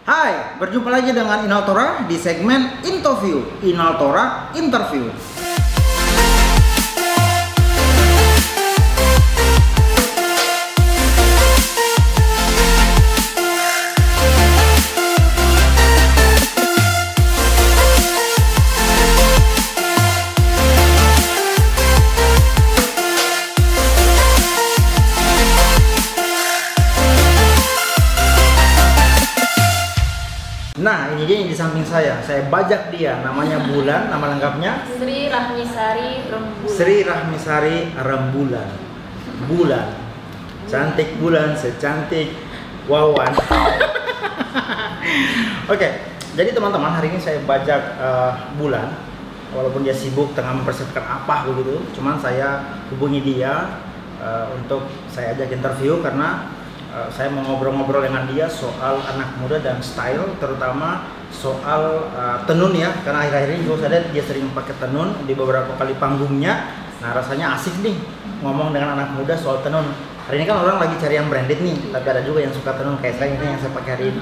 Hai, berjumpa lagi dengan Inaltora di segmen Interview. Inaltora Interview. Nah, ini dia yang di samping saya bajak dia, namanya Bulan, nama lengkapnya Sri Rahmisari Rembulan. Sri Rahmisari Rembulan. Bulan, cantik bulan, secantik Wawan. Oke, jadi teman-teman, hari ini saya bajak Bulan. Walaupun dia sibuk tengah mempersiapkan apa begitu, cuman saya hubungi dia untuk saya ajak interview karena saya mau ngobrol-ngobrol dengan dia soal anak muda dan style, terutama soal tenun ya, karena akhir-akhir ini juga saya lihat dia sering pakai tenun di beberapa kali panggungnya. Nah, rasanya asik nih ngomong dengan anak muda soal tenun. Hari ini kan orang lagi cari yang branded nih, tapi ada juga yang suka tenun kayak saya ini yang saya pakai hari ini.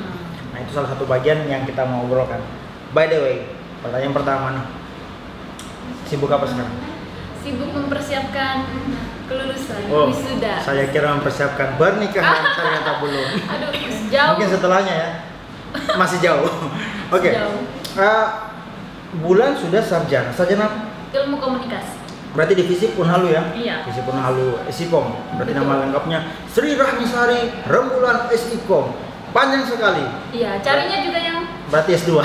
Nah, itu salah satu bagian yang kita mau ngobrolkan. By the way, pertanyaan pertama nih, sibuk apa sekarang? Sibuk mempersiapkan kelulusan wisuda. Saya kira mempersiapkan pernikahan, ternyata belum. Aduh, jauh. Mungkin setelahnya ya. Masih jauh. Oke. Jauh. Bulan sudah sarjana. Sarjana Ilmu komunikasi. berarti divisi Unhalu ya? Iya. Divisi Unhalu SIKOM. Berarti Betul. nama lengkapnya Sri Rahmisari Rembulan SIKOM. Panjang sekali. Iya, carinya juga yang Berarti S2.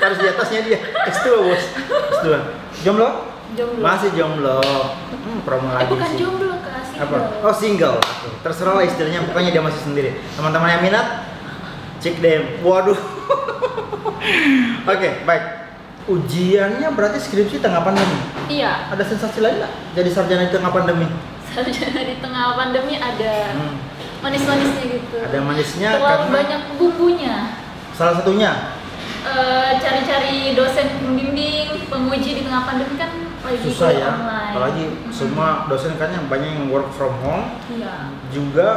Harus di atasnya dia. S2, Bos. S2. Jomblo? jomblo. Masih jomblo. Promo lagi Bukan sih. jomblo, Kak, single. Apa? Oh, single. Terserah lah istilahnya, pokoknya dia masih sendiri. Teman-teman yang minat, cek DM. Waduh. Oke, baik. Ujiannya berarti skripsi tengah pandemi. Iya. Ada sensasi lain nggak jadi sarjana di tengah pandemi? Sarjana di tengah pandemi ada manis-manisnya gitu. Ada manisnya Terlalu karena banyak bumbunya. salah satunya Cari-cari dosen pembimbing, penguji di tengah pandemi kan lagi susah ya. online. Apalagi semua dosen kan yang banyak yang work from home, Iya. juga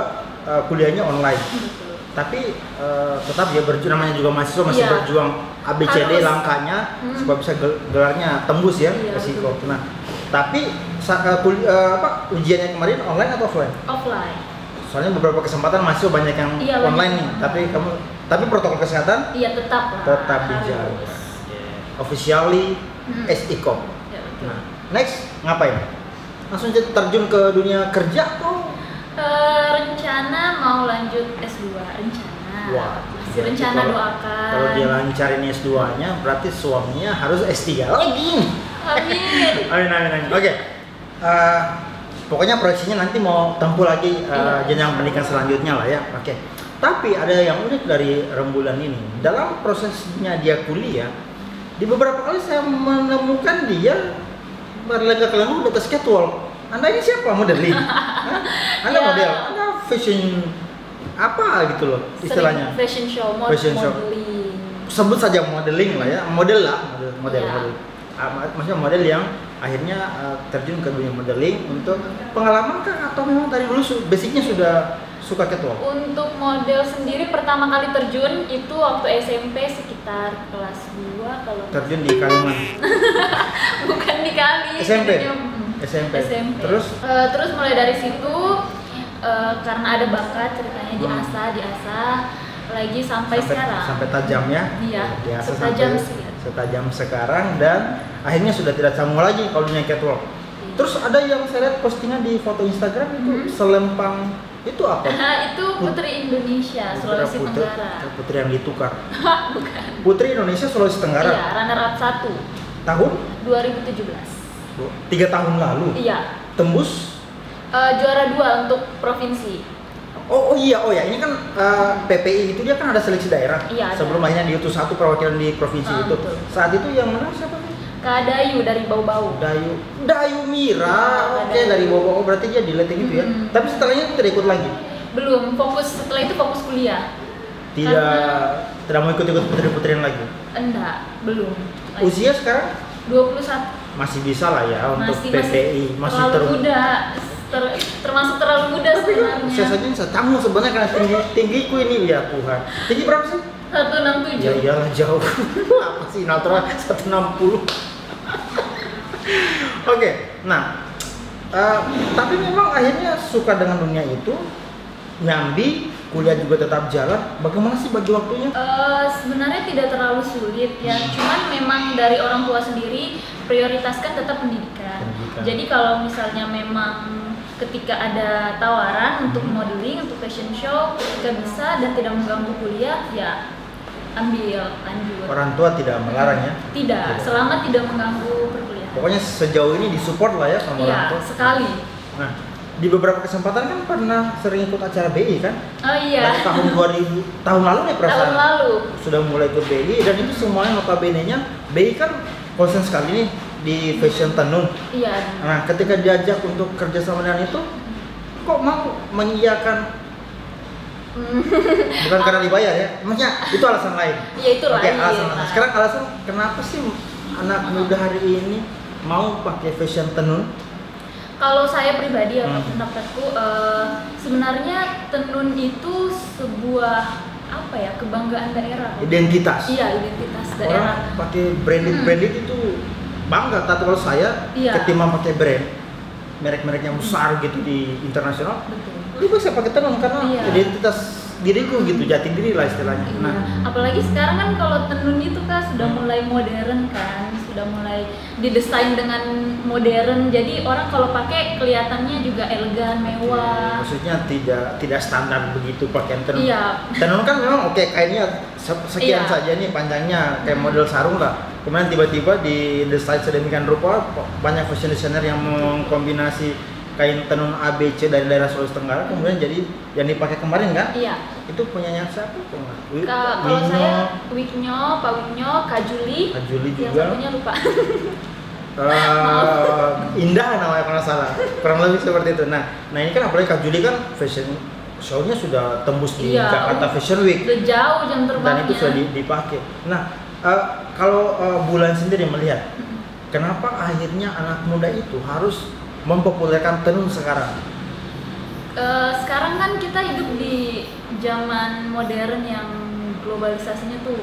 kuliahnya online. Betul. Tapi tetap dia namanya juga mahasiswa masih Iya. berjuang ABCD Harus. langkahnya supaya bisa gelarnya tembus ya, Iya, resiko. betul. Nah, tapi ujiannya kemarin online atau offline? Offline. Soalnya beberapa kesempatan mahasiswa banyak yang Iya, online nih. banyak. Tapi protokol kesehatan Iya, tetap lah. tetap harus. dijaga. Officially SIKOM. Ya, betul. Nah, next ngapain? Langsung terjun ke dunia kerja atau? Rencana mau lanjut S2, rencana. Wah, Masih rencana, doakan. Kalau dia lancarin S2-nya, berarti suaminya harus S3 lagi. Amin. Amin. Oke. Pokoknya proyeksinya nanti mau tempuh lagi Iya. jenjang pendidikan selanjutnya lah ya. Oke. Tapi ada yang unik dari Rembulan ini. Dalam prosesnya dia kuliah, di beberapa kali saya menemukan dia berlagak di atas catwalk. Anda ini siapa? Modeling? Hah? Anda Ya. model? Anda fashion apa gitu loh istilahnya? Sering fashion show, Fashion show. modeling. Sebut saja modeling lah ya, model. Iya. Model. Maksudnya model yang akhirnya terjun ke dunia modeling untuk pengalaman kah atau memang dari dulu basicnya sudah suka catwalk? Untuk model sendiri pertama kali terjun itu waktu SMP sekitar kelas 2 kalau Terjun di Kalimantan. bukan di kali. SMP? SMP. Terus? Terus mulai dari situ karena ada bakat ceritanya diasah lagi sampai sekarang. Sampai tajam ya? Iya. Biasa Setajam setajam sekarang dan akhirnya sudah tidak sanggup lagi kalau dunia catwalk. Terus ada yang saya lihat postingan di foto Instagram itu selempang itu apa? Itu Putri Indonesia Sulawesi Tenggara. Putri yang ditukar. Bukan. Putri Indonesia Sulawesi Tenggara. Iya, runner up 1 Tahun 2017. 3 tahun lalu. Iya. Tembus. Juara 2 untuk provinsi. Oh iya, ini kan PPI itu dia kan ada seleksi daerah. Iya, ada. Sebelum akhirnya diutus 1 perwakilan di provinsi itu. Betul. Saat itu yang menang siapa nih? Kak Dayu dari Bau-Bau. Dayu Mira. Oke, dari Bau berarti dia dilatih gitu ya. Tapi setelahnya tidak ikut lagi. Belum, setelah itu fokus kuliah. Tidak mau ikut-ikut putri-putrian lagi. Enggak, belum. Usia sekarang 21. masih bisa lah ya untuk PPI, masih terlalu muda. Termasuk terlalu muda tapi kan sebenarnya. saya saja saya tamu sebenarnya karena tinggiku ini ya Tuhan. Tinggi berapa sih? 163. Ya iyalah jauh. Apa sih natural 160? Oke, nah tapi memang akhirnya suka dengan dunia itu, nyambi, kuliah juga tetap jalan. Bagaimana sih bagi waktunya? Sebenarnya tidak terlalu sulit ya, cuman memang dari orang tua sendiri prioritaskan tetap pendidikan. Jadi kalau misalnya memang ketika ada tawaran untuk modeling, untuk fashion show, ketika bisa dan tidak mengganggu kuliah, ya ambil, lanjut. Orang tua tidak melarang ya? Tidak, selama tidak mengganggu perkuliahan. Pokoknya sejauh ini disupport lah ya sama orang tua. Iya, sekali. Nah, di beberapa kesempatan kan pernah sering ikut acara BI kan? Oh iya. Tahun 2000, tahun lalu nih perasaan. Tahun lalu. Sudah mulai ikut BI dan itu semuanya notabene-nya BI kan konsen sekali nih di fashion tenun. Iya. Nah, ketika diajak untuk kerja sama dengan itu, kok mau mengiyakan? Bukan karena dibayar ya, maksudnya itu alasan lain. Iya, itu Oke, lain. alasan lain. Sekarang alasan kenapa sih anak muda hari ini mau pakai fashion tenun? Kalau saya pribadi ya, pendapatku sebenarnya tenun itu sebuah apa ya, kebanggaan daerah. Identitas. Iya, identitas Orang daerah. pakai branded itu bangga. Tapi kalau saya ketimbang pakai brand merek-merek yang besar gitu di internasional, lebih bisa pakai tenun karena identitas diriku gitu, jati diri lah istilahnya. Iya. Nah, Apalagi sekarang kan kalau tenun itu kan sudah mulai modern kan, sudah mulai didesain dengan modern. Jadi orang kalau pakai kelihatannya juga elegan, mewah. Maksudnya tidak standar begitu pakaian tenun. Iya. Tenun kan memang oke, kainnya sekian saja nih panjangnya kayak model sarung lah. Kemudian tiba-tiba didesain sedemikian rupa, banyak fashion designer yang mengkombinasi kain tenun ABC dari daerah Sulawesi Tenggara, kemudian jadi yang dipakai kemarin kan? Iya. Itu punyanya siapa? Kalau saya Wiknyo, Pak Wiknyo, Kak Juli juga. Yang satunya lupa. Indah namanya kalau salah. Kurang lebih seperti itu. Nah ini kan apalagi Kak Juli kan fashion show-nya sudah tembus di Jakarta Fashion Week. Udah jauh jam terbangnya. Dan itu sudah dipakai. Nah, kalau Bulan sendiri melihat, kenapa akhirnya anak muda itu harus mempopulerkan tenun sekarang? Sekarang kan kita hidup di zaman modern yang globalisasinya tuh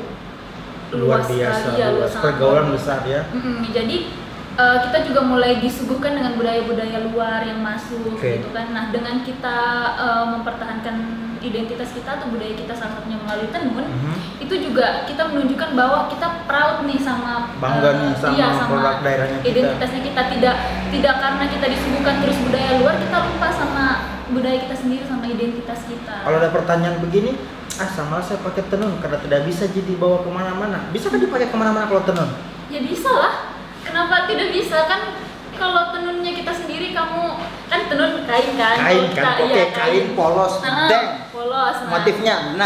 luar luas biasa, sekali ya, luas, pergaulan besar ya. Jadi kita juga mulai disuguhkan dengan budaya-budaya luar yang masuk gitu kan. Nah, dengan kita mempertahankan identitas kita atau budaya kita salah satunya melalui tenun, itu juga kita menunjukkan bahwa kita proud nih sama bangga nih sama produk daerahnya kita. Identitasnya kita tidak karena kita disuguhkan terus budaya luar, kita lupa sama budaya kita sendiri, sama identitas kita. Kalau ada pertanyaan begini, sama saya pakai tenun karena tidak bisa jadi bawa kemana-mana. Bisa kan dipakai kemana-mana kalau tenun? Ya bisa lah. Kenapa tidak bisa kan? Kalau tenunnya kita sendiri, kamu kan tenun kain kan? Kain polos, polos. Motifnya,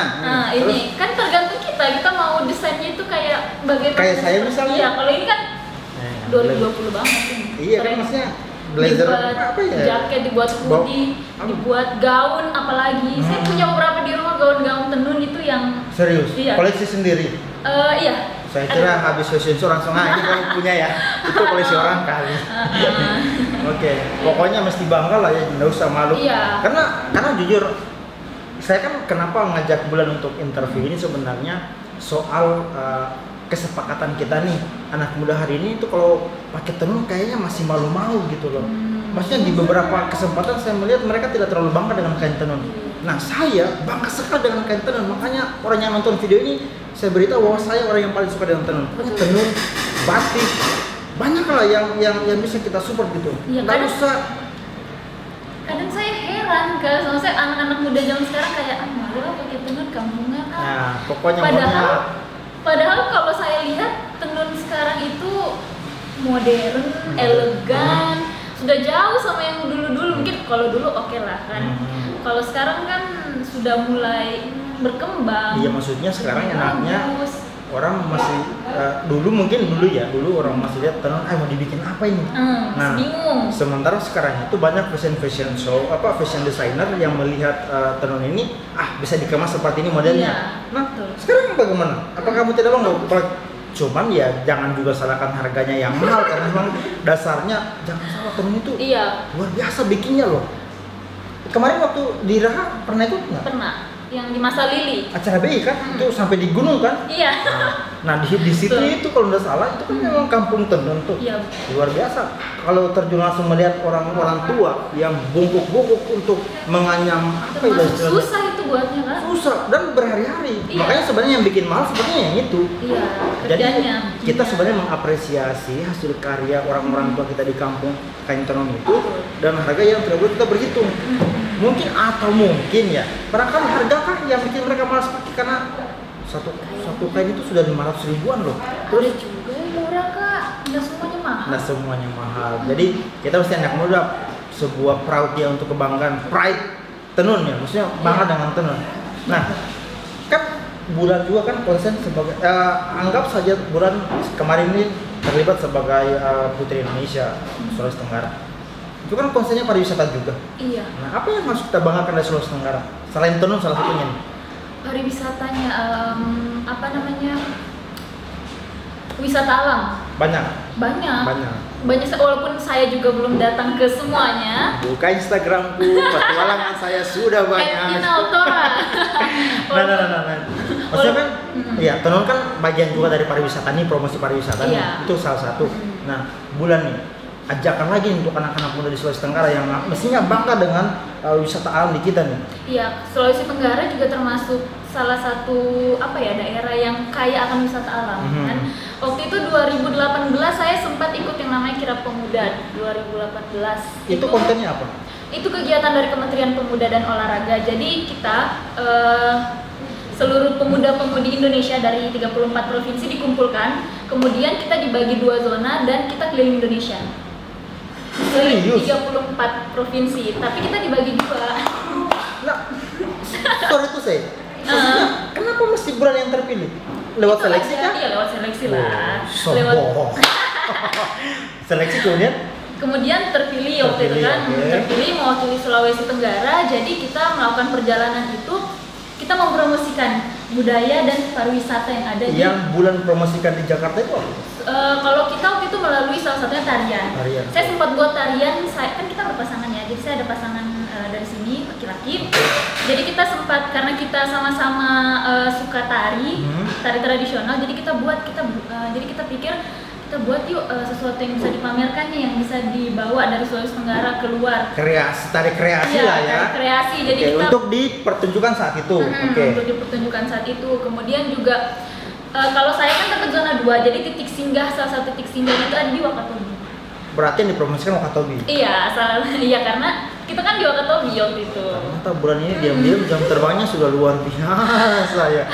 ini kan tergantung kita mau desainnya itu kayak bagaimana? Kayak saya misalnya. Iya, kalau ini kan 2020 banget kan. Iya kan, maksudnya blazer dibuat apa ya? Jaket, dibuat hoodie, dibuat gaun, apalagi saya punya beberapa di rumah gaun-gaun tenun itu yang serius. Iya. Koleksi sendiri. Iya. Saya kira habis fashion show langsung ini kamu punya ya. Itu koleksi orang kali. Oke, pokoknya mesti bangga lah ya, nggak usah malu. Iya. Karena jujur, saya kan kenapa ngajak Bulan untuk interview ini sebenarnya soal kesepakatan kita nih, anak muda hari ini itu kalau pakai tenun kayaknya masih malu-malu gitu loh. Maksudnya di beberapa kesempatan saya melihat mereka tidak terlalu bangga dengan kain tenun. Nah, saya bangga sekali dengan kain tenun. Makanya orang yang nonton video ini, saya beritahu bahwa saya orang yang paling suka dengan tenun. Tenun, batik, banyak lah yang bisa kita support gitu. Ya, Nggak usah. Kadang saya heran kan, sama saya anak-anak muda zaman sekarang kayak malu lah pakai tenun, kampungan. Nah, pokoknya padahal kalau saya lihat tenun sekarang itu modern, elegan, sudah jauh sama yang dulu-dulu. Mungkin kalau dulu oke lah kan. Kalau sekarang kan sudah mulai berkembang. Iya, maksudnya sekarang enaknya orang masih dulu orang masih lihat tenun, mau dibikin apa ini? Nah, bingung. Sementara sekarang itu banyak fashion show, fashion designer yang melihat tenun ini, bisa dikemas seperti ini modelnya. Iya, nah, sekarang bagaimana? Apa kamu tidak bangga? Cuman ya jangan juga salahkan harganya yang mahal karena memang dasarnya jangan salah, tenun itu luar biasa bikinnya loh. Kemarin waktu di Raha pernah ikut nggak? Pernah. yang di Masa Lili. Acara BI kan itu sampai di gunung kan? Iya. Nah di situ itu kalau nggak salah itu kan memang kampung tenun tuh. Iya. Luar biasa. Kalau terjun langsung melihat orang-orang tua yang bungkuk-bungkuk untuk menganyam apa itu Termasuk susah itu buatnya kan? Susah dan berhari-hari. Iya. Makanya sebenarnya yang bikin mahal sebenarnya yang itu. Iya. Jadi Kerjanya. kita sebenarnya mengapresiasi hasil karya orang-orang tua kita di kampung kain tenun itu dan harga yang tidak boleh kita berhitung. Mungkin atau mungkin ya, barangkali harga kah yang bikin mereka malas pakai karena satu kain itu sudah 500 ribuan loh. Terus juga yang murah kak, nggak semuanya mahal. Nah semuanya mahal. Jadi kita mesti anak muda sebuah proud ya untuk kebanggaan, pride tenun ya, maksudnya bangga dengan tenun. Nah kan Bulan juga kan konsen sebagai anggap saja Bulan kemarin ini terlibat sebagai Putri Indonesia Sulawesi Tenggara. Itu kan konsennya pariwisata juga. Iya. Nah, apa yang harus kita banggakan dari Sulawesi Tenggara? Selain tenun salah satunya nih. Pariwisatanya apa namanya? Wisata alam. Banyak. Walaupun saya juga belum datang ke semuanya. Buka Instagramku, petualangan saya sudah banyak. Tina Autora. Nah. Maksudnya kan, ya tenun kan bagian juga dari pariwisata nih, promosi pariwisata nih. Iya. Itu salah satu. Nah, Bulan nih, ajakan lagi untuk anak-anak muda di Sulawesi Tenggara yang mestinya bangga dengan wisata alam di kita nih. Iya, Sulawesi Tenggara juga termasuk salah satu daerah yang kaya akan wisata alam kan. Waktu itu 2018 saya sempat ikut yang namanya Kirap Pemuda 2018. Itu kontennya apa? Itu kegiatan dari Kementerian Pemuda dan Olahraga. Jadi kita seluruh pemuda-pemudi Indonesia dari 34 provinsi dikumpulkan, kemudian kita dibagi 2 zona dan kita keliling Indonesia. Serius? 34 provinsi, tapi kita dibagi 2. Nah, sorry itu saya. Maksudnya, kenapa mesti Bulan yang terpilih? Lewat Itu seleksi aja, kan? Iya, lewat seleksi lah. Sombong. Seleksi Kemudian terpilih waktu itu kan, terpilih mewakili Sulawesi Tenggara. Jadi kita melakukan perjalanan itu, kita mempromosikan budaya dan pariwisata yang ada di. Yang Bulan promosikan di Jakarta itu apa? Kalau kita waktu itu melalui salah satunya tarian. Saya sempat buat tarian, kan kita berpasangan ya, jadi saya ada pasangan dari sini laki-laki. Jadi kita sempat karena kita sama-sama suka tari tradisional, jadi kita pikir kita buat yuk sesuatu yang bisa dipamerkannya, yang bisa dibawa dari Sulawesi Tenggara keluar. Tari kreasi lah ya. Tari kreasi. Jadi kita untuk dipertunjukkan saat itu. Untuk dipertunjukkan saat itu. Kemudian juga kalau saya kan dapat zona 2, jadi salah satu titik singgahnya itu ada di Wakatobi. Berarti yang dipromosikan Wakatobi? Iya, karena kita kan di Wakatobi waktu itu. Ternyata Bulan ini diam-diam jam terbangnya sudah luar biasa ya.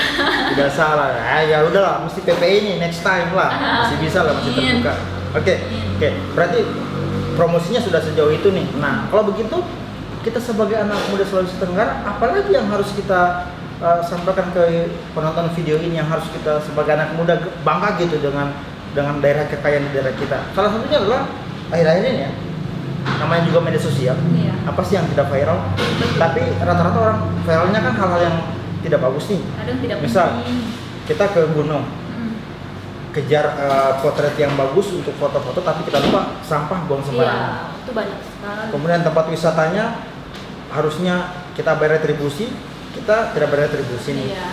Tidak salah. Ya udahlah, mesti PPI ini next time lah. Masih bisa lah, masih terbuka. Oke. Berarti promosinya sudah sejauh itu nih. Nah, kalau begitu kita sebagai anak muda Sulawesi Tenggara, apalagi yang harus kita sampaikan ke penonton video ini, yang harus kita sebagai anak muda bangga gitu dengan daerah kekayaan di daerah kita. Salah satunya adalah akhir-akhir ini ya, namanya juga media sosial. Iya. Apa sih yang tidak viral? Tapi rata-rata orang viralnya kan hal-hal yang tidak bagus nih. Kadang tidak Misal penting. kita ke gunung, kejar potret yang bagus untuk foto-foto, tapi kita lupa sampah buang sembarangan. Iya, itu banyak sekali. Kemudian tempat wisatanya harusnya kita bayar retribusi, kita tidak bayar retribusi nih. Iya.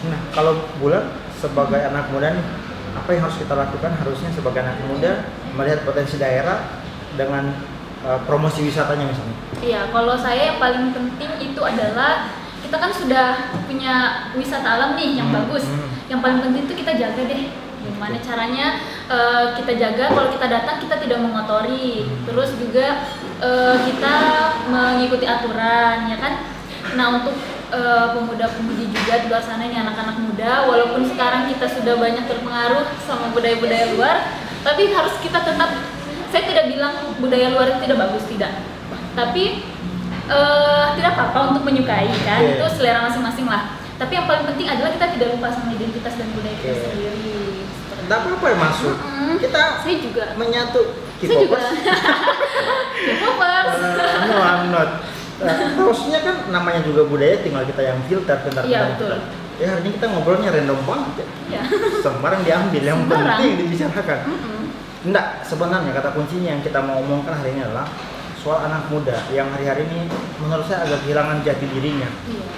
Nah, kalau Bulan sebagai anak muda nih, apa yang harus kita lakukan? Harusnya sebagai anak muda melihat potensi daerah dengan promosi wisatanya misalnya. Iya, kalau saya yang paling penting itu adalah kita kan sudah punya wisata alam nih yang bagus. Yang paling penting itu kita jaga deh. Gimana caranya kita jaga, kalau kita datang kita tidak mengotori. Terus juga kita mengikuti aturan, ya kan? Nah, untuk pemuda-pemudi juga di luar sana ini, anak-anak muda, walaupun sekarang kita sudah banyak terpengaruh sama budaya-budaya luar, tapi harus kita tetap, saya tidak bilang budaya luar itu tidak bagus, tidak, tapi tidak apa-apa untuk menyukai kan, itu selera masing-masing lah. Tapi yang paling penting adalah kita tidak lupa sama identitas dan budaya kita sendiri. Tidak apa-apa ya masuk. Saya juga menyatu K-popers. K-popers. No, I'm not. Harusnya kan namanya juga budaya, tinggal kita yang filter bentar-bentar. Iya, betul. Ya hari ini kita ngobrolnya random banget ya. Iya. Sembarang diambil, yang penting dibicarakan. Mm-mm. Enggak, sebenarnya kata kuncinya yang kita mau omongkan hari ini adalah soal anak muda yang hari-hari ini menurut saya agak kehilangan jati dirinya.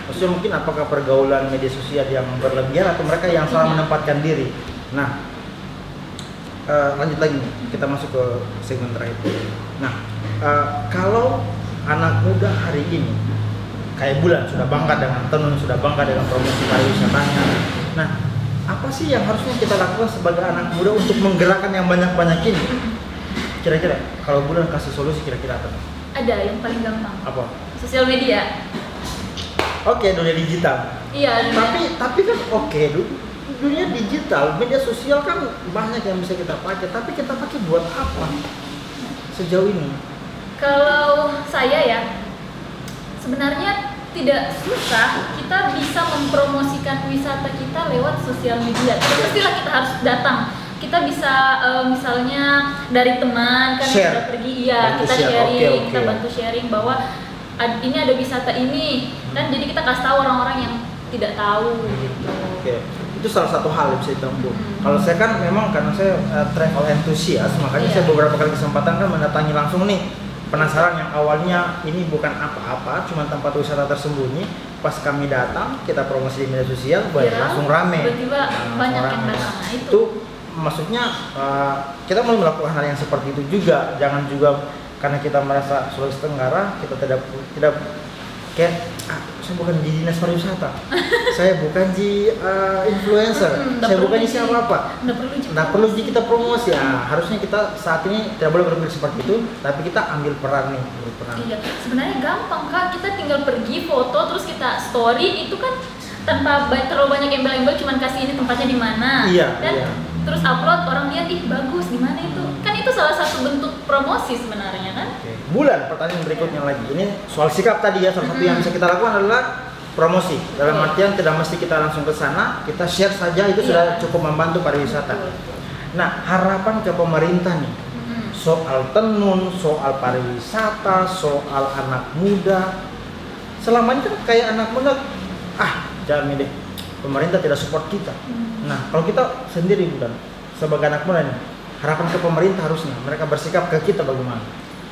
Maksudnya mungkin apakah pergaulan media sosial yang berlebihan atau mereka yang salah menempatkan diri. Nah, lanjut lagi nih, kita masuk ke segmen terakhir. Nah, kalau anak muda hari ini kayak Bulan sudah bangga dengan Tenun, sudah bangga dengan promosi pariwisatanya. Nah, apa sih yang harusnya kita lakukan sebagai anak muda untuk menggerakkan yang banyak-banyak ini? Kira-kira kalau Bulan kasih solusi kira-kira apa? Ada yang paling gampang. Apa? Sosial media. Oke, dunia digital. Iya. Tapi kan dunia digital, media sosial kan banyak yang bisa kita pakai, tapi kita pakai buat apa sejauh ini? Kalau saya ya, sebenarnya tidak susah, kita bisa mempromosikan wisata kita lewat sosial media. Pastilah kita harus datang. Kita bisa misalnya dari teman kan share. Kita pergi, iya kita sharing, okay. kita bantu sharing bahwa ini ada wisata ini, kan jadi kita kasih tahu orang-orang yang tidak tahu gitu. Oke. Itu salah satu hal yang bisa ditempuh. Kalau saya kan memang karena saya travel enthusiast, makanya saya beberapa kali kesempatan kan mendatangi langsung nih. Penasaran yang awalnya ini bukan apa-apa, cuma tempat wisata tersembunyi. Pas kami datang, kita promosi di media sosial, langsung rame. Tiba-tiba banyak yang datang. Nah, itu maksudnya kita mau melakukan hal yang seperti itu juga. Jangan juga karena kita merasa Sulawesi Tenggara kita tidak kayak saya bukan di dinas pariwisata, saya bukan di influencer, saya bukan di siapa-apa, nggak perlu kita promosi. Harusnya kita saat ini tidak boleh berpikir seperti itu, tapi kita ambil peran nih, Iya, sebenarnya gampang Kak, kita tinggal pergi foto terus kita story itu kan tanpa terlalu banyak embel-embel, cuman kasih ini tempatnya di mana, terus upload, orang lihat ih bagus di mana itu, kan itu salah satu bentuk promosi sebenarnya kan. Bulan, pertanyaan berikutnya lagi, ini soal sikap tadi ya, salah satu yang bisa kita lakukan adalah promosi. Dalam artian tidak mesti kita langsung ke sana, kita share saja itu sudah cukup membantu pariwisata. Nah, harapan ke pemerintah nih soal tenun, soal pariwisata, soal anak muda. Selama ini kan kayak anak muda, jangan deh, pemerintah tidak support kita. Nah, kalau kita sendiri Bulan, sebagai anak muda nih, harapan ke pemerintah harusnya mereka bersikap ke kita bagaimana?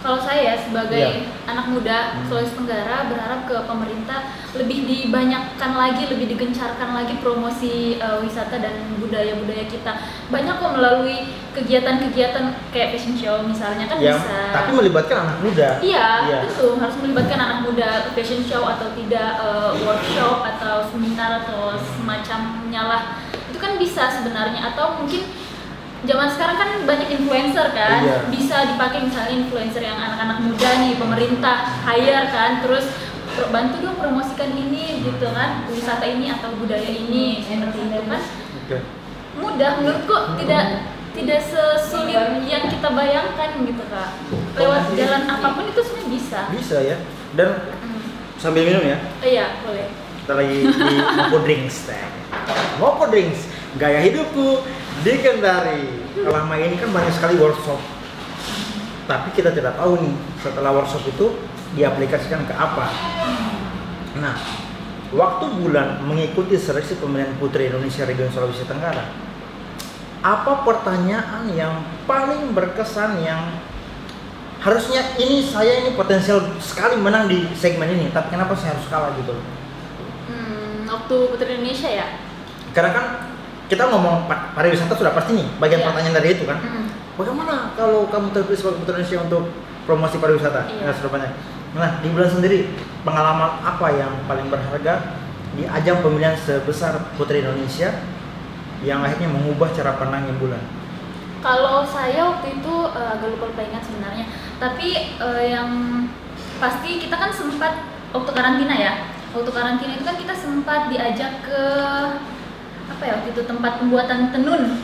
Kalau saya sebagai anak muda Sulawesi Tenggara berharap ke pemerintah lebih dibanyakkan lagi, lebih digencarkan lagi promosi wisata dan budaya-budaya kita. Banyak kok melalui kegiatan-kegiatan kayak fashion show misalnya kan bisa. Tapi melibatkan anak muda. Iya, betul. Harus melibatkan anak muda, fashion show atau tidak workshop atau seminar atau semacamnya lah. Itu kan bisa sebenarnya, atau mungkin zaman sekarang kan banyak influencer kan, bisa dipakai misalnya influencer yang anak-anak muda nih, pemerintah hire kan, terus bantu dong promosikan ini gitu kan, wisata ini atau budaya ini seperti itu kan. Mudah menurutku, tidak sesulit yang kita bayangkan gitu Kak. Lewat jalan apapun itu sebenarnya bisa. Bisa ya. Dan sambil minum ya. Iya, boleh. Kita lagi di Mopo Drinks. Mopo Drinks, gaya hidupku di Kendari. Lama ini kan banyak sekali workshop, tapi kita tidak tahu nih setelah workshop itu diaplikasikan ke apa. Nah, waktu Bulan mengikuti seleksi pemilihan Putri Indonesia Region Sulawesi Tenggara, apa pertanyaan yang paling berkesan yang harusnya saya ini potensial sekali menang di segmen ini, tapi kenapa saya harus kalah gitu? Waktu Putri Indonesia ya? Karena kan kita ngomong pariwisata sudah pasti nih, bagian pertanyaan dari itu kan. Bagaimana kalau kamu terpilih sebagai Putri Indonesia untuk promosi pariwisata? Sudah banyak. Nah, di Bulan sendiri, pengalaman apa yang paling berharga di ajang pemilihan sebesar Putri Indonesia yang akhirnya mengubah cara pandangnya Bulan? Kalau saya waktu itu agak lupa ingat sebenarnya, tapi yang pasti kita kan sempat waktu karantina ya. Waktu karantina itu kan kita sempat diajak ke waktu itu tempat pembuatan tenun.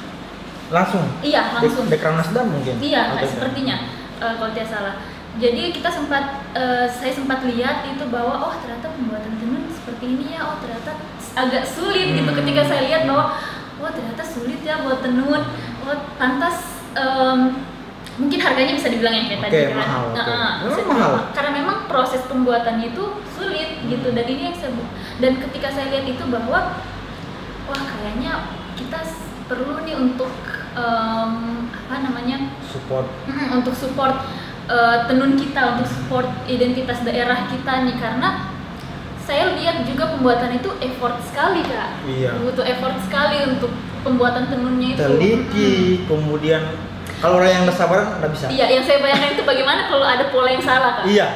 Langsung? Iya, langsung. Dekran Nasdam mungkin? Iya, sepertinya kalau tidak salah. Jadi kita saya sempat lihat itu bahwa ternyata pembuatan tenun seperti ini ya, ternyata agak sulit gitu. Ketika saya lihat bahwa ternyata sulit ya buat tenun, pantas mungkin harganya bisa dibilang yang kayak tadi kan. Mahal. Karena memang proses pembuatannya itu sulit gitu, dan ini yang dan ketika saya lihat itu bahwa kayaknya kita perlu nih untuk support. Untuk support tenun kita, untuk support identitas daerah kita nih, karena saya lihat juga pembuatan itu effort sekali Kak. Iya. Butuh effort sekali untuk pembuatan tenunnya itu. Teliti, kemudian kalau orang yang nggak sabaran nggak bisa. Iya, yang saya bayangkan itu bagaimana kalau ada pola yang salah Kak? Iya.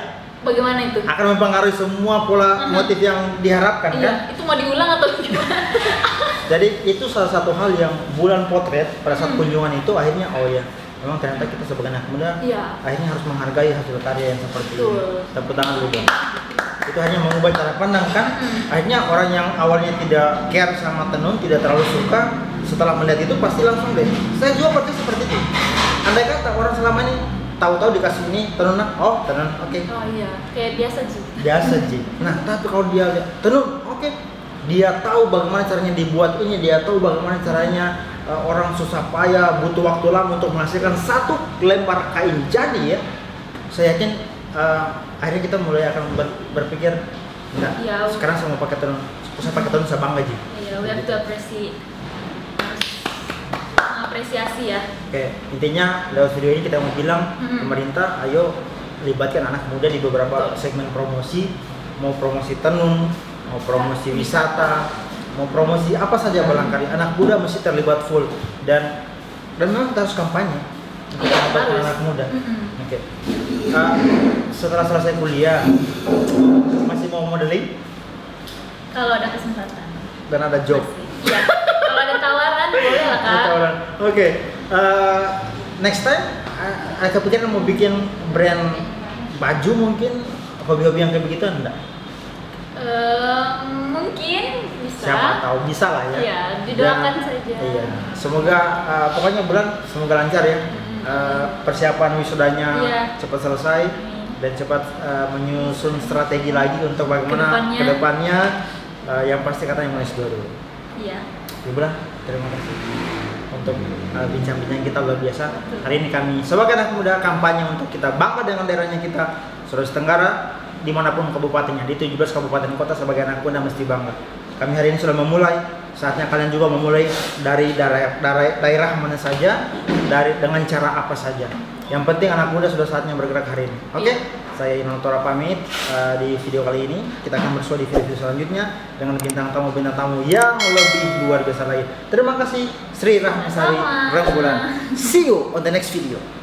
Bagaimana itu? Akan mempengaruhi semua pola motif yang diharapkan kan? Iya, itu mau diulang atau gimana? Jadi itu salah satu hal yang bulan potret pada saat kunjungan itu akhirnya oh ya, memang ternyata kita sebagai anak muda akhirnya harus menghargai hasil karya yang seperti ini. Tepuk tangan dulu dong. Itu hanya mengubah cara pandang kan. Akhirnya orang yang awalnya tidak care sama tenun, tidak terlalu suka, setelah melihat itu pasti langsung deh. Saya juga pasti seperti itu. Andai kata orang selama ini tahu-tahu dikasih ini tenun, oh tenun, oke. Oh iya, kayak biasa sih. Biasa sih. Nah tapi kalau dia lihat tenun, oke. Dia tahu bagaimana caranya dibuat ini, dia tahu bagaimana caranya orang susah payah butuh waktu lama untuk menghasilkan satu lembar kain jadi ya. Saya yakin akhirnya kita mulai akan berpikir enggak, ya, sekarang saya mau pakai tenun, saya pakai tenun, saya bangga Ji. Iya, we have to apresiasi ya. Oke, intinya lewat video ini kita mau bilang pemerintah ayo libatkan anak muda di beberapa segmen promosi, mau promosi tenun, mau promosi wisata, mau promosi apa saja barangkali, anak muda mesti terlibat full dan memang kita harus kampanye untuk anak muda. Oke. Setelah selesai kuliah masih mau modeling? Kalau ada kesempatan. Dan ada job. Iya. Kalau ada tawaran boleh lah Kak. Oke. Next time ada kepikiran mau bikin brand baju mungkin, hobi-hobi yang kayak begitu enggak? Mungkin bisa. Siapa tahu bisa lah ya. Iya, didoakan saja. Iya. Semoga pokoknya bulan semoga lancar ya. Persiapan wisudanya cepat selesai dan cepat menyusun strategi lagi untuk bagaimana kedepannya. Yang pasti katanya mulai S2 dulu. Iya. Ibu, terima kasih untuk bincang-bincang kita luar biasa. Hari ini kami sebagai anak muda kampanye untuk kita bangga dengan daerahnya kita, Sulawesi Tenggara, dimanapun kabupatennya, di 17 kabupaten kota sebagai anak muda mesti bangga. Kami hari ini sudah memulai, saatnya kalian juga memulai dari daerah mana saja, dengan cara apa saja. Yang penting anak muda sudah saatnya bergerak hari ini. Oke? Saya Inul Tora pamit di video kali ini. Kita akan bersua di video selanjutnya dengan bintang tamu yang lebih luar biasa lagi. Terima kasih Sri Rahmasari Rembulan. See you on the next video.